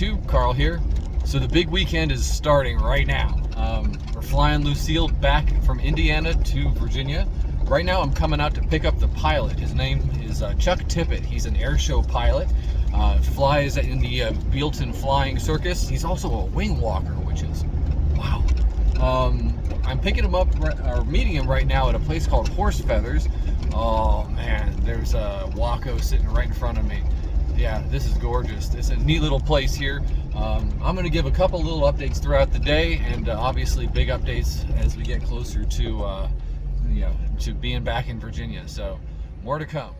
YouTube, Carl here. So the big weekend is starting right now. We're flying Lucille back from Indiana to Virginia. Right now I'm coming out to pick up the pilot. His name is Chuck Tippett. He's an airshow pilot. Flies in the Dayton Flying Circus. He's also a wing walker, which is wow. I'm picking him up, or meeting him right now at a place called Horse Feathers. Oh man, there's a Waco sitting right in front of me. Yeah, this is gorgeous. It's a neat little place here. I'm going to give a couple little updates throughout the day, and obviously big updates as we get closer to to being back in Virginia. So more to come.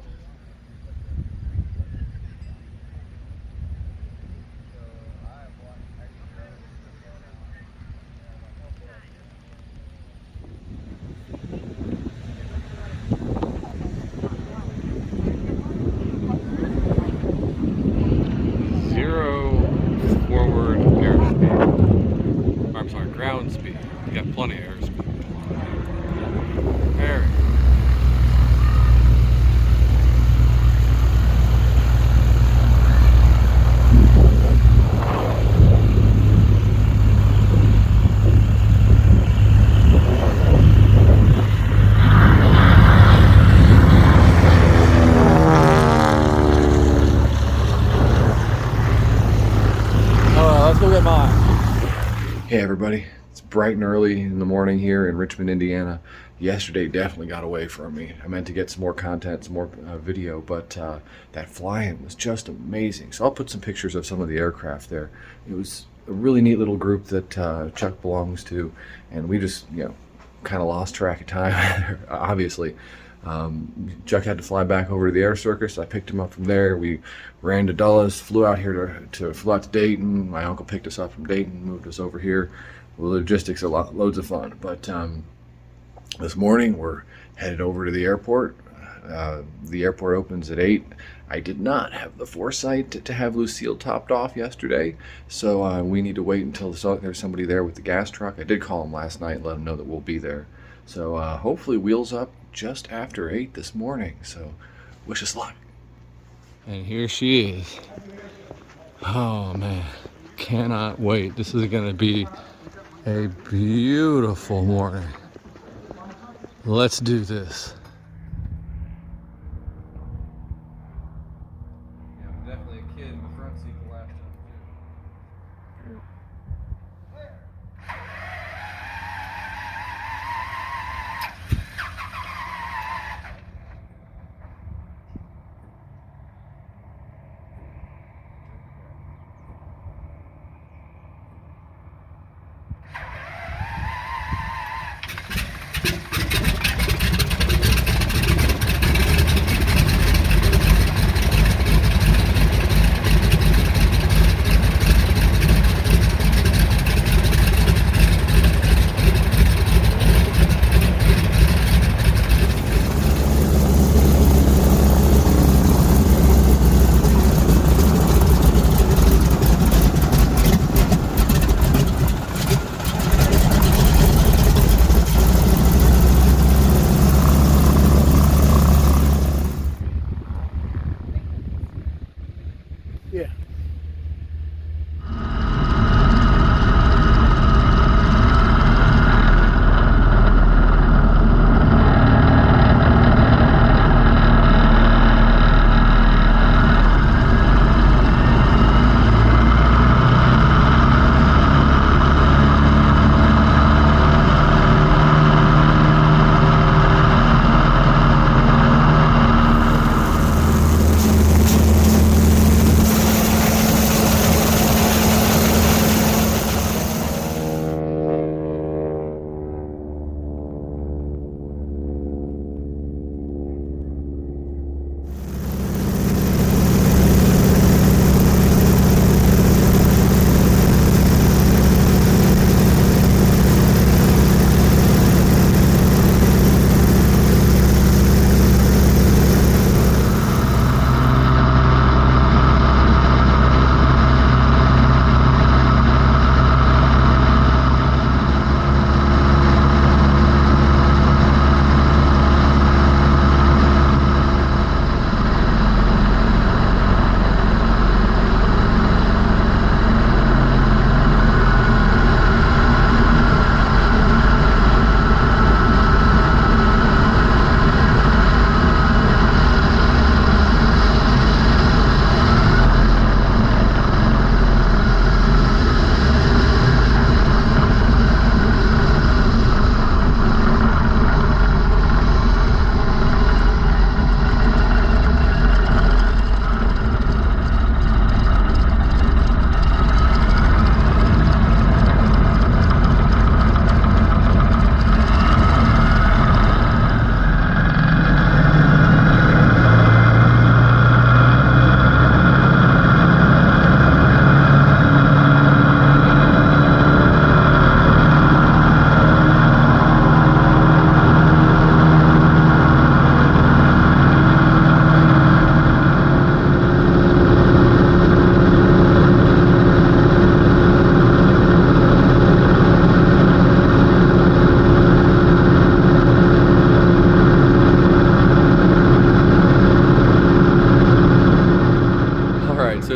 Ground speed. You got plenty of airspeed. There. Let's go get mine. Hey everybody, it's bright and early in the morning here in Richmond, Indiana. Yesterday definitely got away from me. I meant to get some more content, some more video, but that flying was just amazing. So I'll put some pictures of some of the aircraft there. It was a really neat little group that Chuck belongs to, and we just, kind of lost track of time, obviously. Chuck had to fly back over to the air circus. I picked him up from there. We ran to Dulles, flew out here flew out to Dayton. My uncle picked us up from Dayton, moved us over here. The logistics are loads of fun. But this morning we're headed over to the airport. The airport opens at 8. I did not have the foresight to have Lucille topped off yesterday, so we need to wait until there's somebody there with the gas truck. I did call him last night and let him know that we'll be there. So hopefully wheels up just after 8 this morning, so wish us luck. And here she is. Oh man, cannot wait. This is gonna be a beautiful morning. Let's do this. Yeah, definitely a kid in the front seat the last time too.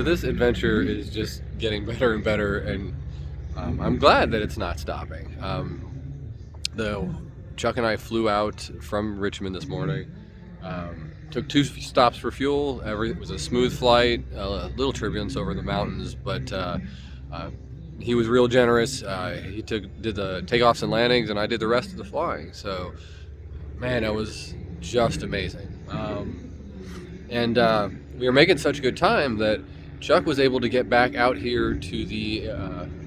this adventure is just getting better and better, and I'm glad that it's not stopping. Chuck and I flew out from Richmond this morning. Took 2 stops for fuel. It was a smooth flight, a little turbulence over the mountains, but he was real generous. He did the takeoffs and landings, and I did the rest of the flying. So, man, it was just amazing. And we were making such good time that Chuck was able to get back out here to the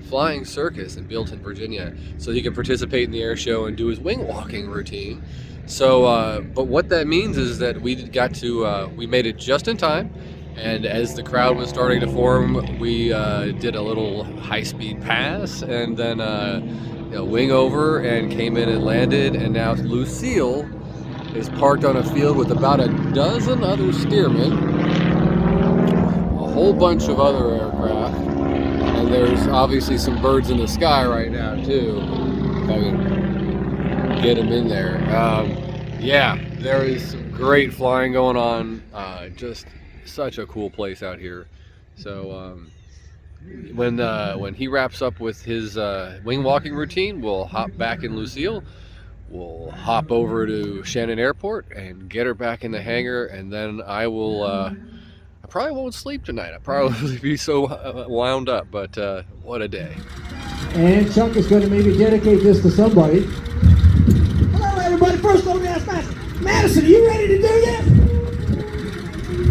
flying circus in Bilton, Virginia, so he could participate in the air show and do his wing walking routine. So, but what that means is that we made it just in time, and as the crowd was starting to form, we did a little high-speed pass, and then wing over, and came in and landed, and now Lucille is parked on a field with about a dozen other Stearman, a whole bunch of other aircraft, and there's obviously some birds in the sky right now too. If I can get them in there. Yeah, there is some great flying going on. Just such a cool place out here. So when he wraps up with his wing walking routine, we'll hop back in Lucille. We'll hop over to Shannon Airport and get her back in the hangar, and then I will. I probably won't sleep tonight. I'll probably be so wound up, but what a day. And Chuck is going to maybe dedicate this to somebody. Hello, everybody. First, let me ask Madison, are you ready to do this?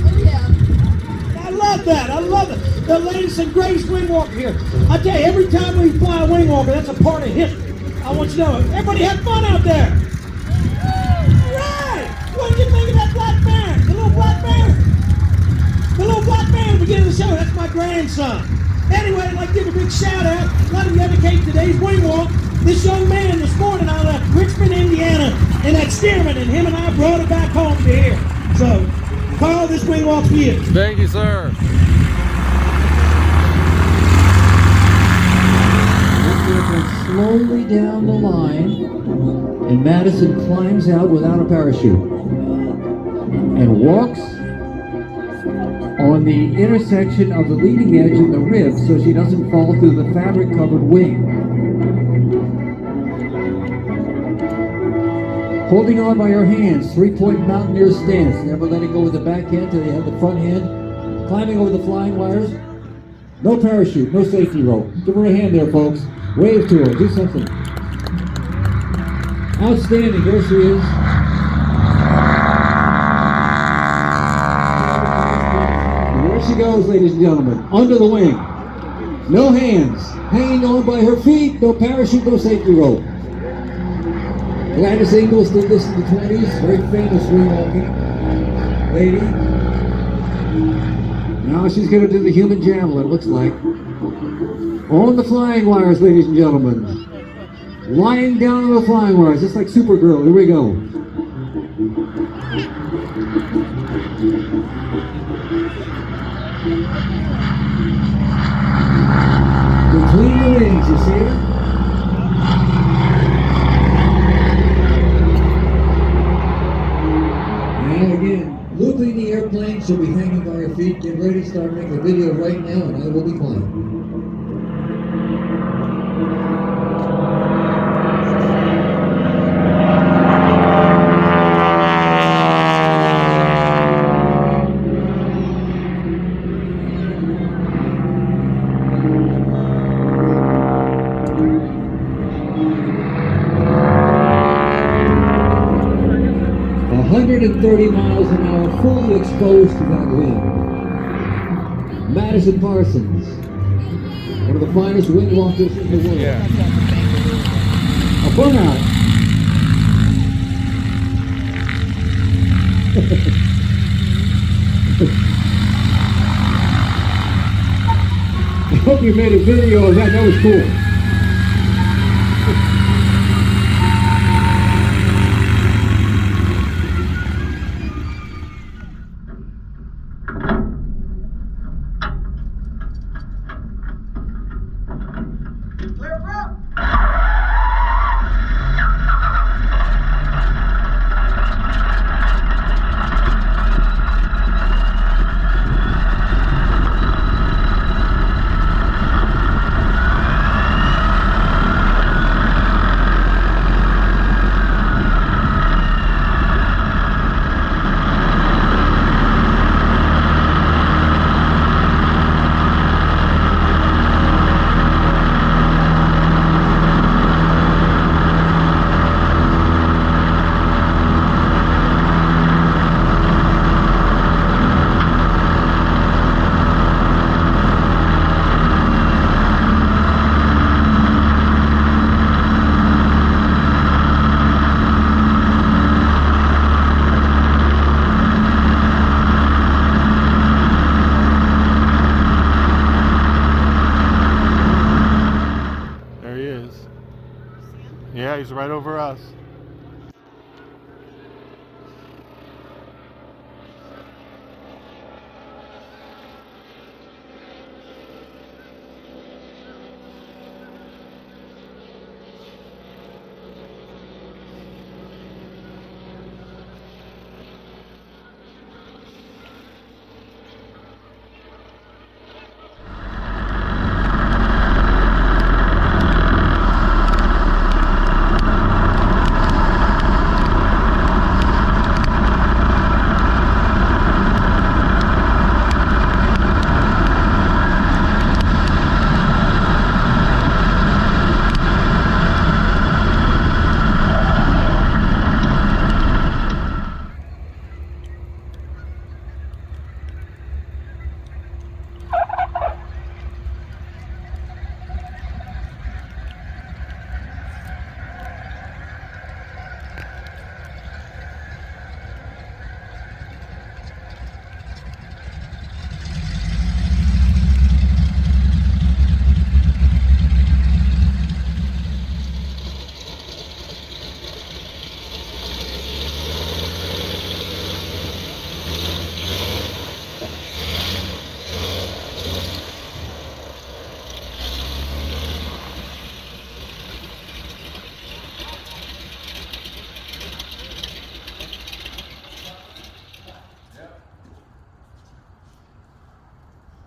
Oh, yeah. I love that. I love it. The latest and greatest wing walker here. I tell you, every time we fly a wing walker, that's a part of history. I want you to know, everybody have fun out there. All right. What did you think of that black baron? The little black baron? The little black baron at the beginning of the show, that's my grandson. Anyway, I'd like to give a big shout out. I'd like to dedicate today's wing walk. This young man this morning, I left Richmond, Indiana, in that Stearman, and him and I brought it back home to here. So, Carl, this wing walk's for you. Thank you, sir. Slowly down the line, and Madison climbs out without a parachute and walks on the intersection of the leading edge and the rib so she doesn't fall through the fabric-covered wing. Holding on by her hands, 3-point mountaineer stance, never letting go with the back hand till you have the front hand. Climbing over the flying wires, no parachute, no safety rope. Give her a hand there, folks. Wave to her, do something. Outstanding, there she is. And there she goes, ladies and gentlemen, under the wing. No hands, hanging on by her feet, no parachute, no safety rope. Gladys Ingalls did this in the 20s, very famous wing walking lady. Now she's going to do the human javelin, it looks like. On the flying wires, ladies and gentlemen. Lying down on the flying wires, just like Supergirl. Here we go. Between the wings, you see her? And again, looping the airplane, she'll be hanging by her feet. Get ready to start making a video right now, and I will be flying. And 30 miles an hour, fully exposed to that wind. Madison Parsons, one of the finest wing walkers in the world. Yeah. A burnout. I hope you made a video of that. That was cool. us.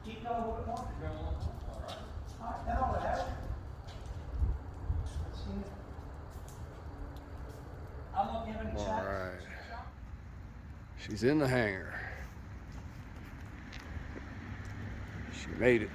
Keep going a little bit more. All right, that ought to help. Let's see. I'm not giving it a All shot. right. She's in the hangar. She made it.